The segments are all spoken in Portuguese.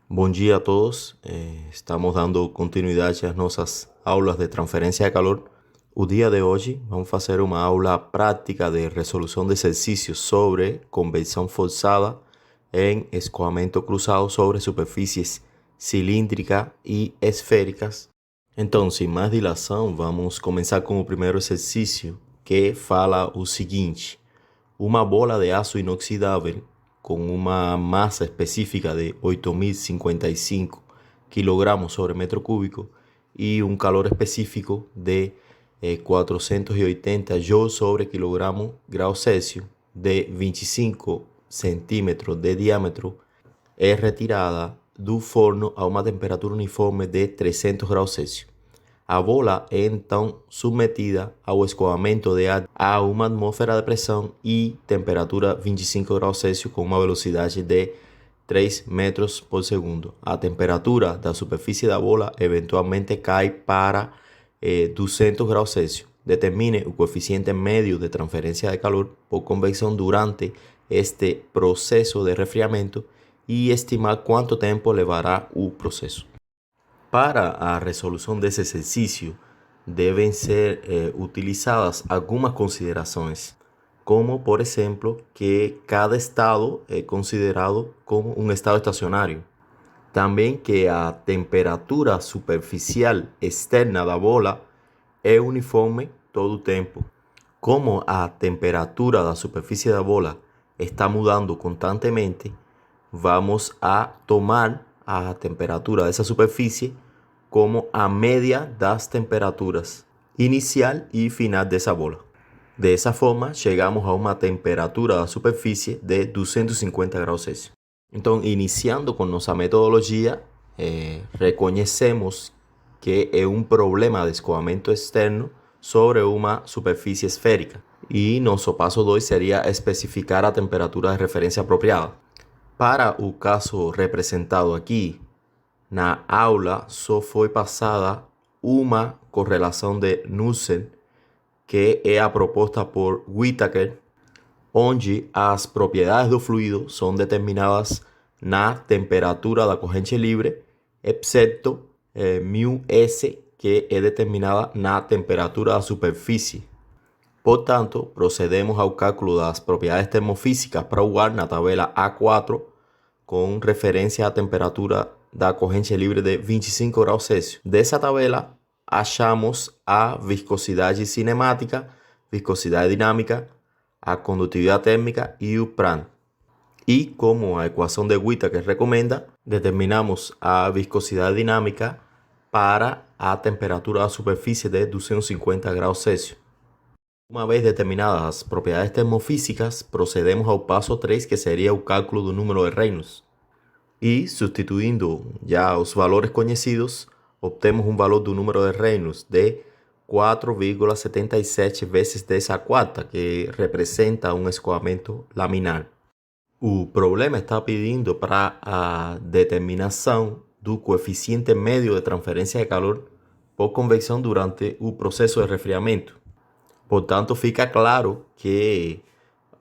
Bom dia a todos. Estamos dando continuidade às nossas aulas de transferência de calor. O dia de hoje vamos fazer uma aula prática de resolução de exercícios sobre convecção forçada em escoamento cruzado sobre superfícies cilíndricas e esféricas. Então, sem mais dilação, vamos começar com o primeiro exercício, que fala o seguinte: uma bola de aço inoxidável con una masa específica de 8.055 kilogramos sobre metro cúbico y un calor específico de 480 joules sobre kilogramo grados Celsius de 25 centímetros de diámetro es retirada do forno a uma temperatura uniforme de 300 graus Celsius. A bola é então submetida ao escoamento de ar a uma atmosfera de pressão e temperatura 25 graus Celsius com uma velocidade de 3 metros por segundo. A temperatura da superfície da bola eventualmente cai para 200 graus Celsius. Determine o coeficiente médio de transferência de calor por convecção durante este processo de resfriamento e estimar quanto tempo levará o processo. Para a resolução desse exercício, devem ser utilizadas algumas considerações, como, por exemplo, que cada estado é considerado como um estado estacionário. Também que a temperatura superficial externa da bola é uniforme todo o tempo. Como a temperatura da superfície da bola está mudando constantemente, vamos a tomar a temperatura dessa superfície como a média das temperaturas inicial e final dessa bola. Dessa forma, chegamos a uma temperatura da superfície de 250 graus Celsius. Então, iniciando com nossa metodologia, reconhecemos que é um problema de escoamento externo sobre uma superfície esférica. E nosso passo 2 seria especificar a temperatura de referência apropriada. Para o caso representado aqui, na aula só foi passada uma correlação de Knudsen, que é a proposta por Whittaker, onde as propriedades do fluido são determinadas na temperatura da corrente livre, exceto μS, que é determinada na temperatura da superfície. Portanto, procedemos ao cálculo das propriedades termofísicas para o ar na tabela A4, com referência à temperatura da corrente livre de 25 graus Celsius. Dessa tabela, achamos a viscosidade cinemática, viscosidade dinâmica, a condutividade térmica e o Prandtl. E como a equação de Whittaker recomenda, determinamos a viscosidade dinâmica para a temperatura da superfície de 250 graus Celsius. Uma vez determinadas as propriedades termofísicas, procedemos ao passo 3, que seria o cálculo do número de Reynolds. E, substituindo já os valores conhecidos, obtemos um valor do número de Reynolds de 4,77 vezes 10 a quarta, que representa um escoamento laminar. O problema está pedindo para a determinação do coeficiente médio de transferência de calor por convecção durante o processo de resfriamento. Portanto, fica claro que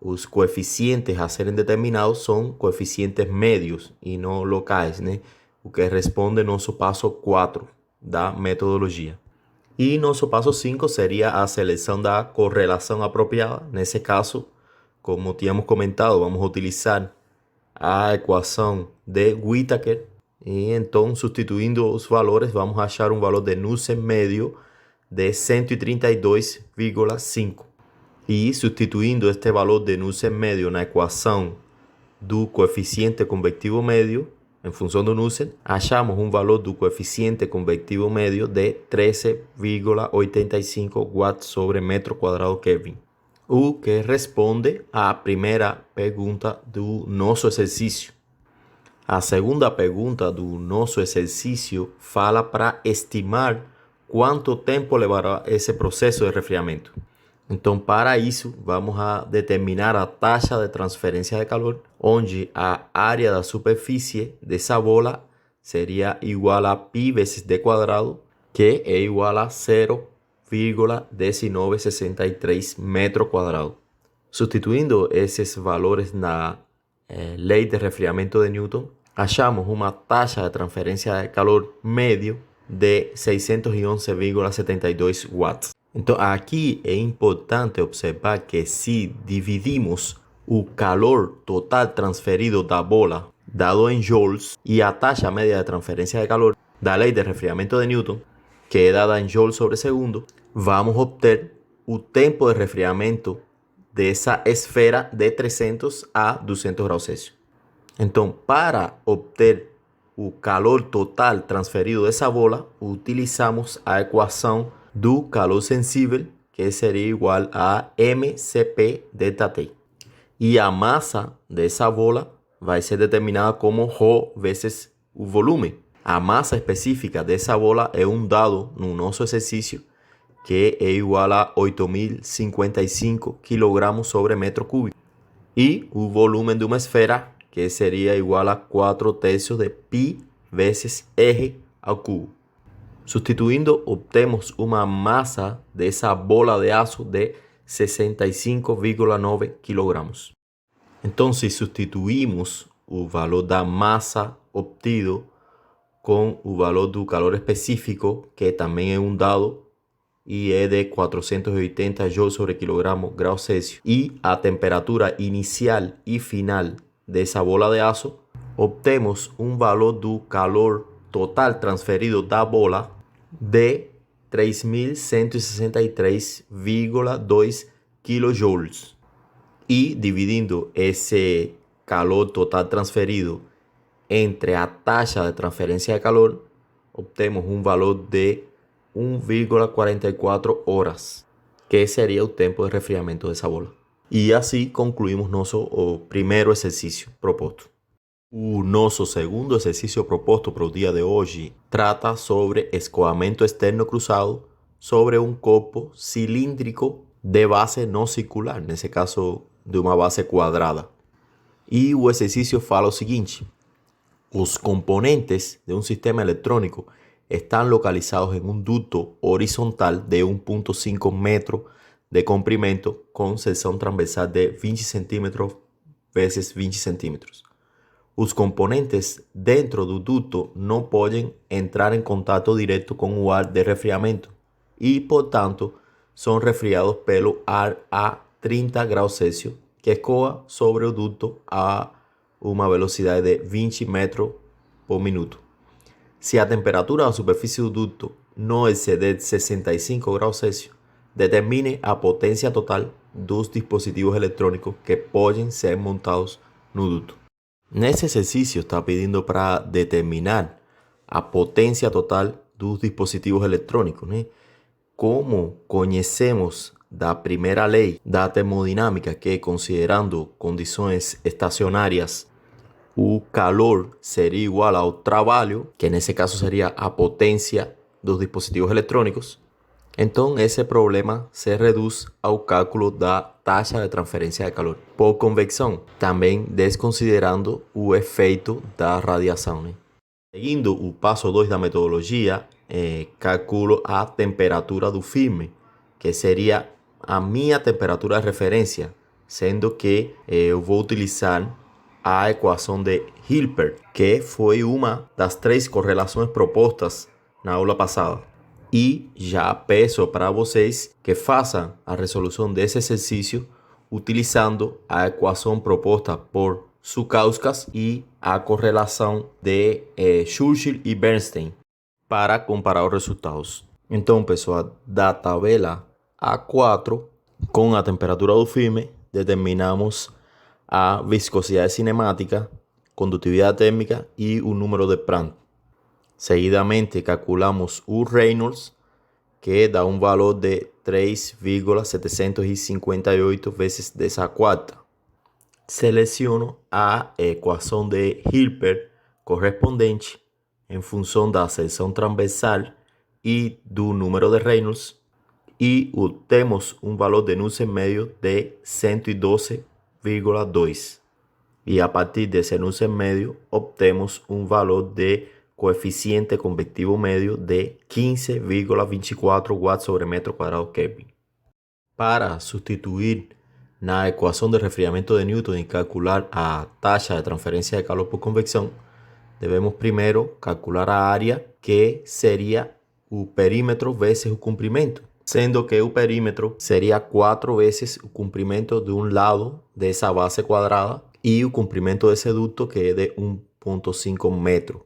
os coeficientes a serem determinados são coeficientes médios e não locais, né? O que responde nosso passo 4 da metodologia. E nosso passo 5 seria a seleção da correlação apropriada. Nesse caso, como tínhamos comentado, vamos utilizar a equação de Whittaker. E então, substituindo os valores, vamos achar um valor de Knudsen médio de 132,5. E substituindo este valor de Knudsen médio na equação do coeficiente convectivo médio, em função do Knudsen, achamos um valor do coeficiente convectivo médio de 13,85 watts sobre metro quadrado Kelvin, o que responde à primeira pergunta do nosso exercício. A segunda pergunta do nosso exercício fala para estimar quanto tempo levará esse processo de resfriamento. Então, para isso, vamos a determinar a taxa de transferência de calor, onde a área da superfície dessa bola seria igual a π vezes d quadrado, que é igual a 0,1963 metros quadrados. Substituindo esses valores na lei de resfriamento de Newton, hallamos una tasa de transferencia de calor medio de 611,72 watts. Entonces aquí es importante observar que si dividimos el calor total transferido da bola dado en joules y a tasa media de transferencia de calor da ley de resfriamiento de Newton, que es dada en joules sobre segundo, vamos a obtener el tiempo de resfriamiento de esa esfera de 300 a 200 grados Celsius. Entonces, para obtener el calor total transferido de esa bola, utilizamos la ecuación del calor sensible, que sería igual a mCp delta T. Y la masa de esa bola va a ser determinada como ρ veces el volumen. La masa específica de esa bola es un dado en nuestro ejercicio que es igual a 8.055 kilogramos sobre metro cúbico. Y el volumen de una esfera que sería igual a 4/3 de pi veces eje al cubo. Sustituyendo, obtenemos una masa de esa bola de azo de 65,9 kilogramos. Entonces, si sustituimos el valor de masa obtenido con el valor del calor específico, que también es un dado, y es de 480 joules sobre kilogramo grados Celsius, y a temperatura inicial y final de esa bola de azo, obtenemos un valor del calor total transferido da bola de 3.163,2 kilojoules. Y dividiendo ese calor total transferido entre la tasa de transferencia de calor, obtenemos un valor de 1,44 horas, que sería el tiempo de resfriamiento de esa bola. Y así concluimos nuestro primer ejercicio propuesto. Nuestro segundo ejercicio propuesto para el día de hoy trata sobre escoamiento externo cruzado sobre un cuerpo cilíndrico de base no circular, en ese caso de una base cuadrada. Y el ejercicio fala lo siguiente: los componentes de un sistema electrónico están localizados en un ducto horizontal de 1,5 metros de comprimento con sección transversal de 20 centímetros veces 20 centímetros. Los componentes dentro del ducto no pueden entrar en contacto directo con el ar de resfriamiento y, por tanto, son resfriados pelo ar a 30 grados Celsius, que escoa sobre el ducto a una velocidad de 20 metros por minuto. Si la temperatura de la superficie del ducto no excede 65 grados Celsius, determine la potencia total de los dispositivos electrónicos que pueden ser montados en el ducto. En este ejercicio está pidiendo para determinar la potencia total de los dispositivos electrónicos. Como conocemos la primera ley de la termodinámica, que considerando condiciones estacionarias, el calor sería igual al trabajo, que en ese caso sería la potencia de los dispositivos electrónicos, entonces ese problema se reduce al cálculo de la tasa de transferencia de calor por convección, también desconsiderando el efecto de la radiación. Seguindo el paso 2 de la metodología, calculo a temperatura del filme, que sería a mi temperatura de referencia, siendo que yo voy a utilizar a ecuación de Hilbert, que fue una de las 3 correlaciones propuestas en la aula pasada. Y ya peço para vocês que façam a resolución de ese ejercicio utilizando a ecuación propuesta por Sukauskas y a correlación de Churchill y Bernstein para comparar los resultados. Entonces, pessoal, da tabela A4 con la temperatura del filme determinamos a viscosidad cinemática, conductividad térmica y un número de Prandtl. Seguidamente calculamos el Reynolds, que da un valor de 3,758 veces de esa cuarta. Selecciono a ecuación de Hilbert correspondiente en función de la sección transversal y del número de Reynolds y obtenemos un valor de Nussen medio de 112,2. Y a partir de ese Nussen medio obtenemos un valor de coeficiente convectivo medio de 15,24 watts sobre metro cuadrado Kelvin. Para sustituir la ecuación de resfriamiento de Newton y calcular a tasa de transferencia de calor por convección, debemos primero calcular a área, que sería el perímetro veces el comprimento, siendo que el perímetro sería 4 veces el comprimento de un lado de esa base cuadrada y el comprimento de ese ducto, que es de 1.5 metros.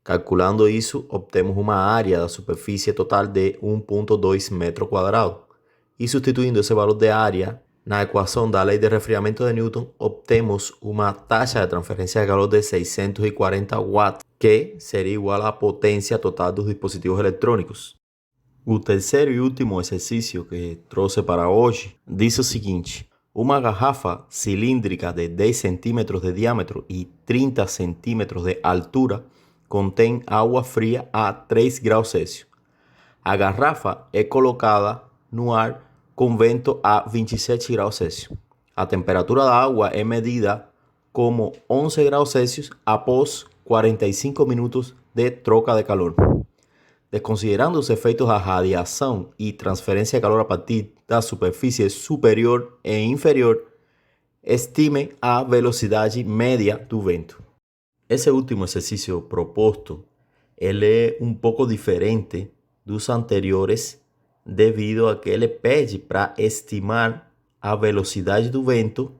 Calculando eso, obtemos una área de superficie total de 1.2 metros cuadrados. Y sustituyendo ese valor de área en la ecuación de la ley de resfriamiento de Newton, obtenemos una tasa de transferencia de calor de 640 watts, que sería igual a la potencia total de los dispositivos electrónicos. El tercero y último ejercicio que trouxe para hoy dice lo siguiente: una garrafa cilíndrica de 10 centímetros de diámetro y 30 centímetros de altura contém agua fría a 3 graus Celsius. A garrafa é colocada no ar com vento a 27 graus Celsius. A temperatura da água é medida como 11 graus Celsius após 45 minutos de troca de calor. Desconsiderando os efeitos da radiação e transferência de calor a partir da superfície superior e inferior, estime a velocidade média do vento. Ese último ejercicio proposto, él es un poco diferente de los anteriores debido a que él pede para estimar a velocidad del vento,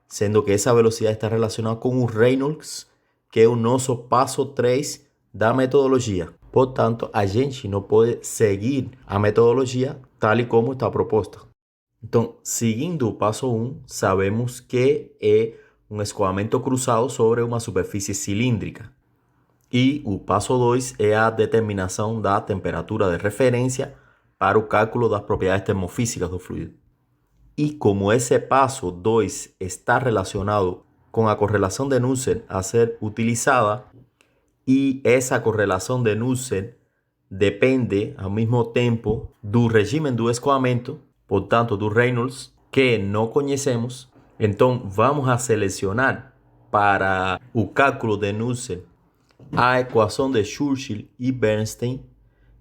siendo que esa velocidad está relacionada con un Reynolds, que es un nosso paso 3 da metodología. Por tanto, a gente no puede seguir a metodología tal y como está proposta. Entonces, siguiendo el paso 1, sabemos que es un escoamento cruzado sobre una superficie cilíndrica. Y el paso 2 es la determinación de la temperatura de referencia para el cálculo de las propiedades termofísicas del fluido. Y como ese paso 2 está relacionado con la correlación de Nussen a ser utilizada, y esa correlación de Nussen depende al mismo tiempo del régimen del escoamento, por tanto del Reynolds, que no conocemos, entonces vamos a seleccionar para el cálculo de Nussen a ecuación de Churchill y Bernstein,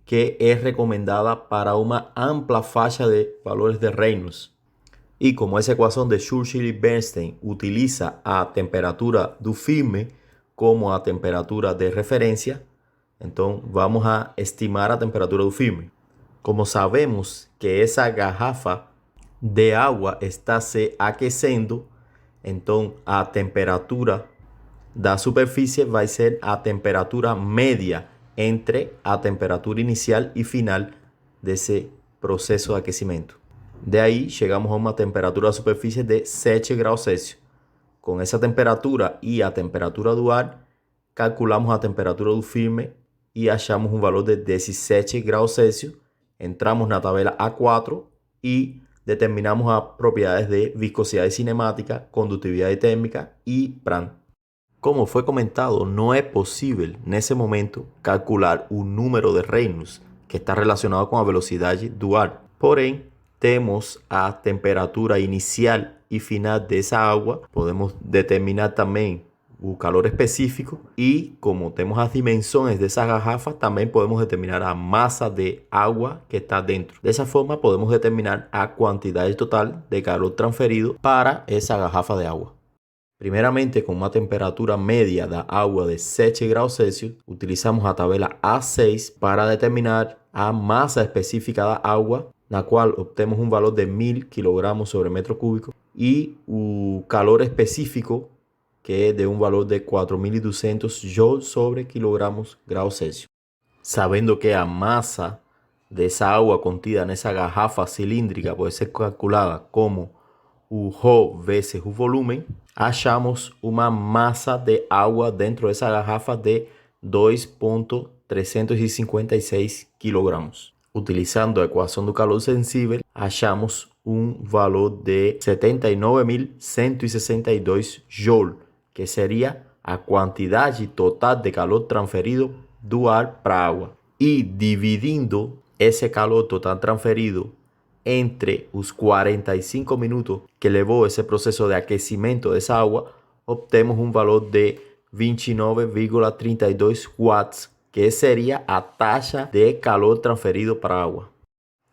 que es recomendada para una amplia faixa de valores de Reynolds. Y como esa ecuación de Churchill y Bernstein utiliza a temperatura do firme como a temperatura de referencia, entonces vamos a estimar a temperatura do firme. Como sabemos que esa garrafa de agua está se aqueciendo, entonces a temperatura da superficie va a ser a temperatura media entre a temperatura inicial y final de ese proceso de aquecimiento. De ahí llegamos a una temperatura de superficie de 7 graus Celsius. Con esa temperatura y a temperatura do ar, calculamos a temperatura do firme y hallamos un valor de 17 graus Celsius. Entramos en la tabla A4 y determinamos las propiedades de viscosidad cinemática, conductividad térmica y Prandtl. Como fue comentado, no es posible en ese momento calcular un número de Reynolds que está relacionado con la velocidad do ar. Porém, tenemos a temperatura inicial y final de esa agua. Podemos determinar también el calor específico, y como tenemos las dimensiones de esas garrafas, también podemos determinar la masa de agua que está dentro. De esa forma podemos determinar la cantidad total de calor transferido para esa garrafa de agua. Primeramente, con una temperatura media de agua de 7 graus Celsius, utilizamos la tabla A6 para determinar la masa específica de agua, la cual obtenemos un valor de 1000 kilogramos sobre metro cúbico, y el calor específico, que es de un valor de 4200 joules sobre kilogramos graus Celsius. Sabiendo que la masa de esa agua contida en esa garrafa cilíndrica puede ser calculada como el Rho veces el volumen, hallamos una masa de agua dentro de esa garrafa de 2.356 kilogramos. Utilizando la ecuación del calor sensible, hallamos un valor de 79.162 joules, que sería a cantidad total de calor transferido do ar para agua. Y dividindo ese calor total transferido entre los 45 minutos que llevó ese proceso de aquecimiento de esa agua, obtenemos un valor de 29,32 watts, que sería a tasa de calor transferido para agua.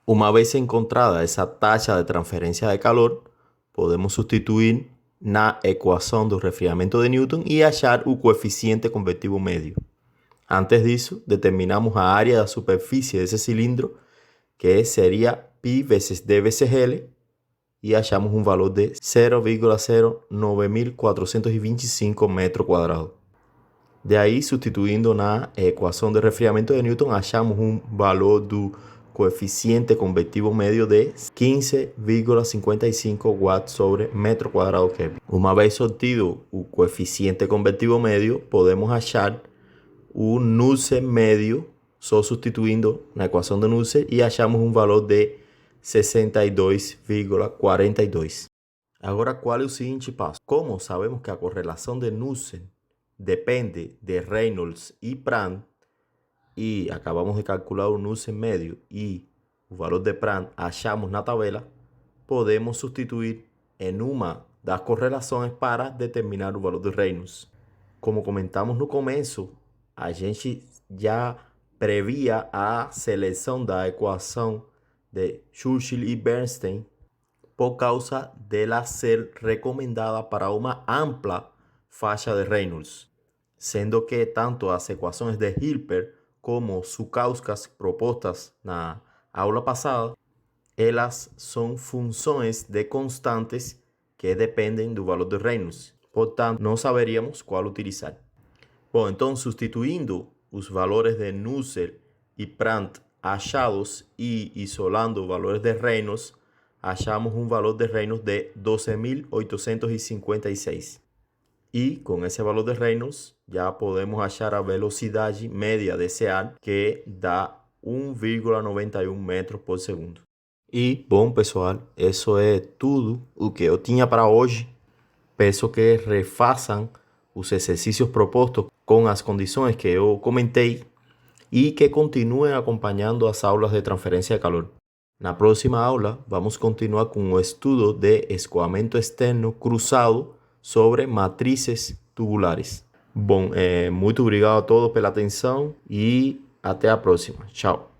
Una vez encontrada esa tasa de transferencia de calor, podemos sustituir na equação do resfriamento de Newton e achar o coeficiente convectivo médio. Antes disso, determinamos a área da superfície desse cilindro, que seria π vezes d vezes L, e achamos um valor de 0,09425 metros quadrados. De aí, substituindo na equação de resfriamento de Newton, achamos um valor do coeficiente convectivo médio de 15,55 watts sobre metro quadrado Kelvin. Uma vez obtido o coeficiente convectivo médio, podemos achar o Nusselt médio, só substituindo na equação de Nusselt, e achamos um valor de 62,42. Agora, qual é o seguinte passo? Como sabemos que a correlação de Nusselt depende de Reynolds e Prandtl, e acabamos de calcular o Nusselt médio e o valor de Prandtl achamos na tabela, podemos substituir em uma das correlações para determinar o valor de Reynolds. Como comentamos no começo, a gente já previa a seleção da equação de Churchill e Bernstein por causa dela ser recomendada para uma ampla faixa de Reynolds, sendo que tanto as equações de Hilbert como Sukauskas propostas na aula passada, elas são funções de constantes que dependem do valor de Reynolds. Portanto, não saberíamos qual utilizar. Bom, então, substituindo os valores de Nusselt e Prandtl achados e isolando valores de Reynolds, achamos um valor de Reynolds de 12.856. E com esse valor de Reynolds, já podemos achar a velocidade média desse ar, que dá 1,91 metros por segundo. E, bom, pessoal, isso é tudo o que eu tinha para hoje. Peço que refaçam os exercícios propostos com as condições que eu comentei e que continuem acompanhando as aulas de transferência de calor. Na próxima aula, vamos continuar com o estudo de escoamento externo cruzado sobre matrizes tubulares. Bom, muito obrigado a todos pela atenção e até a próxima. Tchau.